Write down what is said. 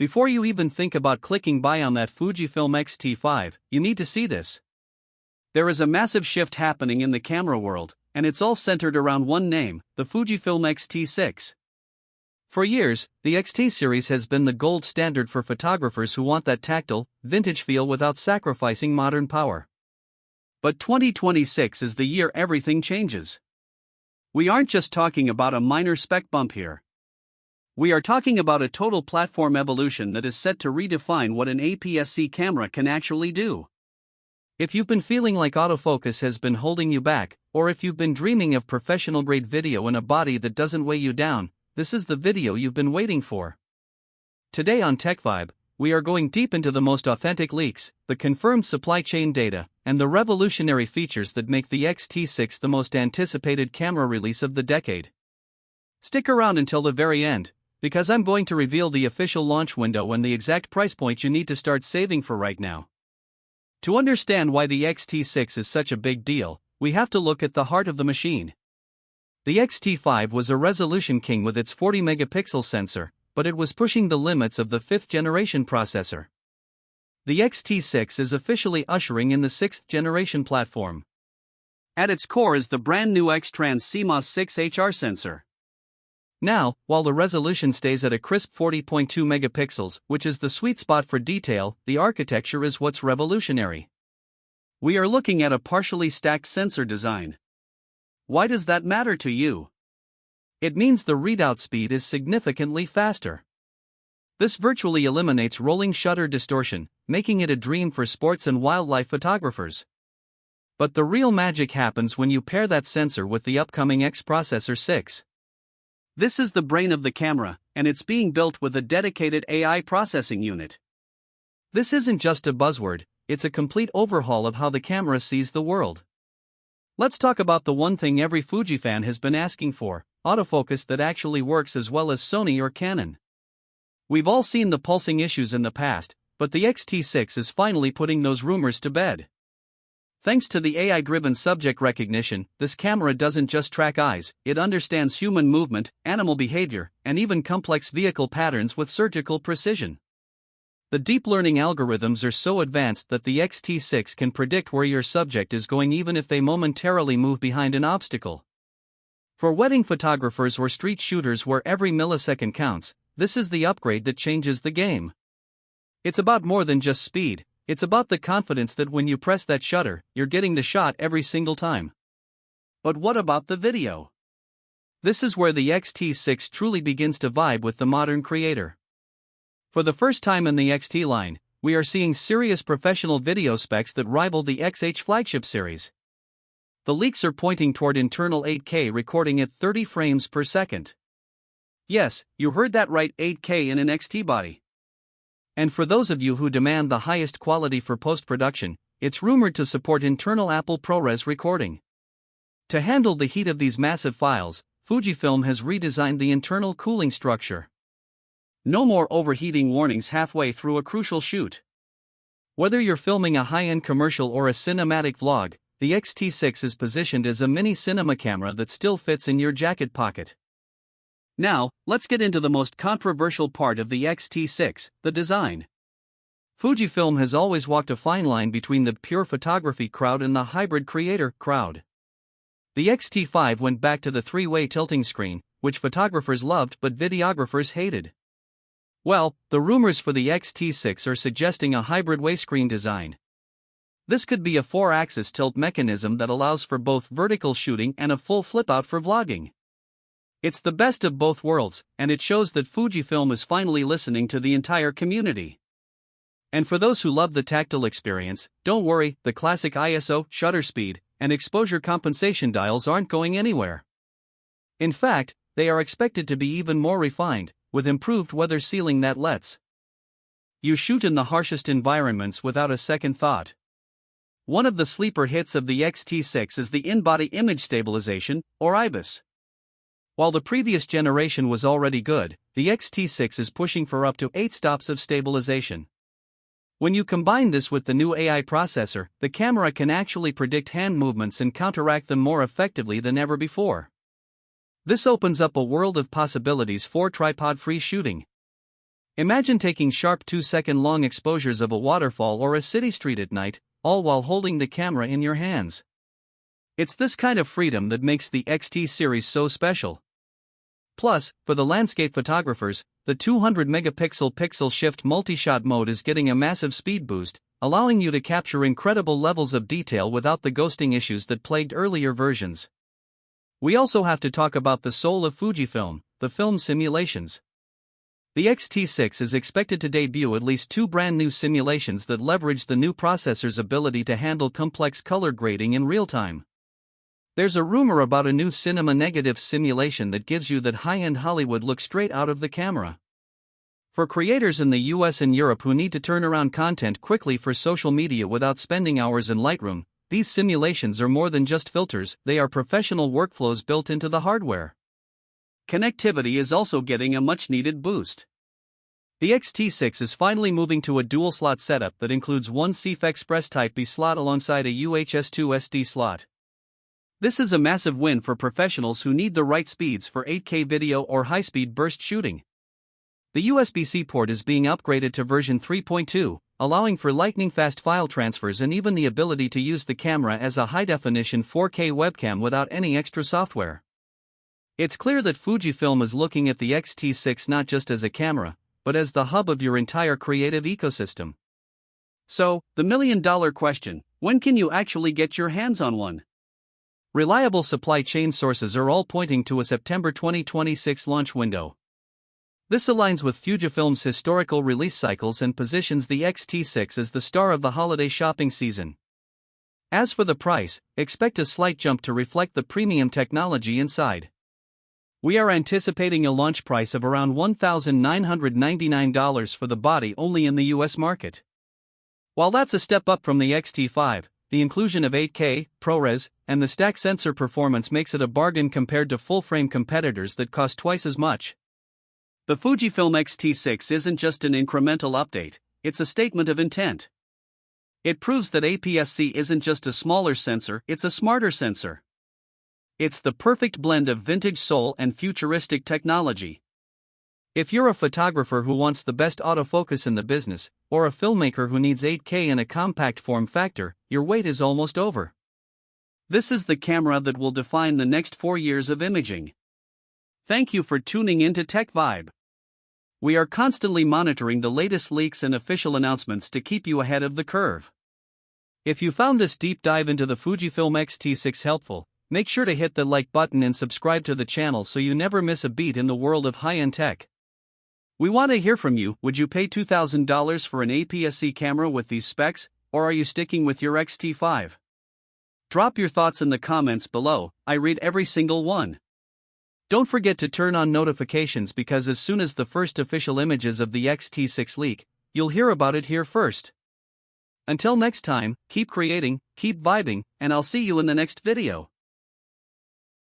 Before you even think about clicking buy on that Fujifilm X-T5, you need to see this. There is a massive shift happening in the camera world, and it's all centered around one name, the Fujifilm X-T6. For years, the X-T series has been the gold standard for photographers who want that tactile, vintage feel without sacrificing modern power. But 2026 is the year everything changes. We aren't just talking about a minor spec bump here. We are talking about a total platform evolution that is set to redefine what an APS-C camera can actually do. If you've been feeling like autofocus has been holding you back, or if you've been dreaming of professional-grade video in a body that doesn't weigh you down, this is the video you've been waiting for. Today on TechVibe, we are going deep into the most authentic leaks, the confirmed supply chain data, and the revolutionary features that make the X-T6 the most anticipated camera release of the decade. Stick around until the very end, because I'm going to reveal the official launch window and the exact price point you need to start saving for right now. To understand why the X-T6 is such a big deal, we have to look at the heart of the machine. The X-T5 was a resolution king with its 40-megapixel sensor, but it was pushing the limits of the 5th-generation processor. The X-T6 is officially ushering in the 6th-generation platform. At its core is the brand-new X-Trans CMOS 6HR sensor. Now, while the resolution stays at a crisp 40.2 megapixels, which is the sweet spot for detail, the architecture is what's revolutionary. We are looking at a partially stacked sensor design. Why does that matter to you? It means the readout speed is significantly faster. This virtually eliminates rolling shutter distortion, making it a dream for sports and wildlife photographers. But the real magic happens when you pair that sensor with the upcoming X Processor 6. This is the brain of the camera, and it's being built with a dedicated AI processing unit. This isn't just a buzzword, it's a complete overhaul of how the camera sees the world. Let's talk about the one thing every Fuji fan has been asking for, autofocus that actually works as well as Sony or Canon. We've all seen the pulsing issues in the past, but the X-T6 is finally putting those rumors to bed. Thanks to the AI-driven subject recognition, this camera doesn't just track eyes, it understands human movement, animal behavior, and even complex vehicle patterns with surgical precision. The deep learning algorithms are so advanced that the X-T6 can predict where your subject is going even if they momentarily move behind an obstacle. For wedding photographers or street shooters where every millisecond counts, this is the upgrade that changes the game. It's about more than just speed. It's about the confidence that when you press that shutter, you're getting the shot every single time. But what about the video? This is where the X-T6 truly begins to vibe with the modern creator. For the first time in the X-T line, we are seeing serious professional video specs that rival the XH flagship series. The leaks are pointing toward internal 8K recording at 30 frames per second. Yes, you heard that right, 8K in an X-T body. And for those of you who demand the highest quality for post-production, it's rumored to support internal Apple ProRes recording. To handle the heat of these massive files, Fujifilm has redesigned the internal cooling structure. No more overheating warnings halfway through a crucial shoot. Whether you're filming a high-end commercial or a cinematic vlog, the X-T6 is positioned as a mini cinema camera that still fits in your jacket pocket. Now, let's get into the most controversial part of the X-T6, the design. Fujifilm has always walked a fine line between the pure photography crowd and the hybrid creator crowd. The X-T5 went back to the three-way tilting screen, which photographers loved but videographers hated. Well, the rumors for the X-T6 are suggesting a hybrid way-screen design. This could be a 4-axis tilt mechanism that allows for both vertical shooting and a full flip-out for vlogging. It's the best of both worlds, and it shows that Fujifilm is finally listening to the entire community. And for those who love the tactile experience, don't worry, the classic ISO, shutter speed, and exposure compensation dials aren't going anywhere. In fact, they are expected to be even more refined, with improved weather sealing that lets you shoot in the harshest environments without a second thought. One of the sleeper hits of the X-T6 is the in-body image stabilization, or IBIS. While the previous generation was already good, the X-T6 is pushing for up to 8 stops of stabilization. When you combine this with the new AI processor, the camera can actually predict hand movements and counteract them more effectively than ever before. This opens up a world of possibilities for tripod-free shooting. Imagine taking sharp 2-second long exposures of a waterfall or a city street at night, all while holding the camera in your hands. It's this kind of freedom that makes the X-T series so special. Plus, for the landscape photographers, the 200-megapixel pixel shift multi-shot mode is getting a massive speed boost, allowing you to capture incredible levels of detail without the ghosting issues that plagued earlier versions. We also have to talk about the soul of Fujifilm, the film simulations. The X-T6 is expected to debut at least 2 brand new simulations that leverage the new processor's ability to handle complex color grading in real time. There's a rumor about a new cinema negative simulation that gives you that high-end Hollywood look straight out of the camera. For creators in the US and Europe who need to turn around content quickly for social media without spending hours in Lightroom, these simulations are more than just filters, they are professional workflows built into the hardware. Connectivity is also getting a much-needed boost. The X-T6 is finally moving to a dual-slot setup that includes one CF Express Type-B slot alongside a UHS-2 SD slot. This is a massive win for professionals who need the right speeds for 8K video or high-speed burst shooting. The USB-C port is being upgraded to version 3.2, allowing for lightning-fast file transfers and even the ability to use the camera as a high-definition 4K webcam without any extra software. It's clear that Fujifilm is looking at the X-T6 not just as a camera, but as the hub of your entire creative ecosystem. So, the million-dollar question, when can you actually get your hands on one? Reliable supply chain sources are all pointing to a September 2026 launch window. This aligns with Fujifilm's historical release cycles and positions the X-T6 as the star of the holiday shopping season. As for the price, expect a slight jump to reflect the premium technology inside. We are anticipating a launch price of around $1,999 for the body only in the US market. While that's a step up from the X-T5, the inclusion of 8K, ProRes, and the stack sensor performance makes it a bargain compared to full-frame competitors that cost twice as much. The Fujifilm X-T6 isn't just an incremental update, it's a statement of intent. It proves that APS-C isn't just a smaller sensor, it's a smarter sensor. It's the perfect blend of vintage soul and futuristic technology. If you're a photographer who wants the best autofocus in the business, or a filmmaker who needs 8K in a compact form factor, your wait is almost over. This is the camera that will define the next 4 years of imaging. Thank you for tuning in to Tech Vibe. We are constantly monitoring the latest leaks and official announcements to keep you ahead of the curve. If you found this deep dive into the Fujifilm X-T6 helpful, make sure to hit the like button and subscribe to the channel so you never miss a beat in the world of high-end tech. We want to hear from you. Would you pay $2,000 for an APS-C camera with these specs, or are you sticking with your X-T5? Drop your thoughts in the comments below, I read every single one. Don't forget to turn on notifications because as soon as the first official images of the X-T6 leak, you'll hear about it here first. Until next time, keep creating, keep vibing, and I'll see you in the next video.